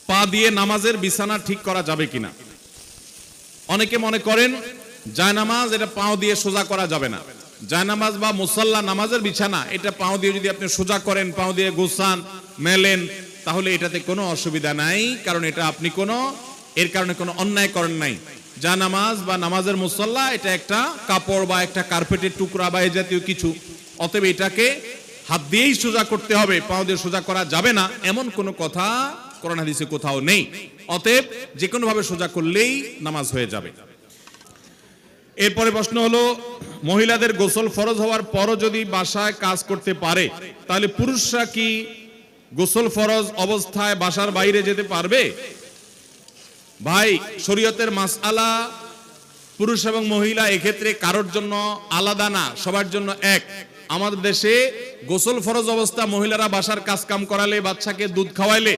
পা দিয়ে নামাজের বিছানা ঠিক করা যাবে কিনা। অনেকে মনে করেন জায়নামাজ এটা পাও দিয়ে সোজা করা যাবে না। জায়নামাজ বা মুসাল্লা নামাজের বিছানা এটা পাও দিয়ে যদি আপনি সোজা করেন, পাও দিয়ে গোছান, মেলেন, তাহলে এটাতে কোনো অসুবিধা নাই, কারণ এটা আপনি এর কারণে কোনো অন্যায় করেন নাই। জায়নামাজ বা নামাজের মুসাল্লা এটা একটা কাপড় বা একটা কার্পেটের টুকরা বা এই জাতীয় কিছু, অতএব এটাকে হাত দিয়েই সোজা করতে হবে, পাও দিয়ে সোজা করা যাবে না এমন কোনো কথা কোরআন হাদিসে কোথাও নেই। অতএব যে কোনো ভাবে সোজা করলেই নামাজ হয়ে যাবে। এরপরে প্রশ্ন হলো, মহিলাদের গোসল ফরজ হওয়ার পরও যদি বাসায় কাজ করতে পারে, তাহলে পুরুষরা কি গোসল ফরজ অবস্থায় বাসার বাইরে যেতে পারবে? ভাই, শরীয়তের মাসআলা পুরুষ এবং মহিলা এক্ষেত্রে কারোর জন্য আলাদা না, সবার জন্য এক। আমাদের দেশে গোসল ফরজ অবস্থা মহিলারা বাসার কাজ কাম করালে, বাচ্চাকে দুধ খাওয়াইলে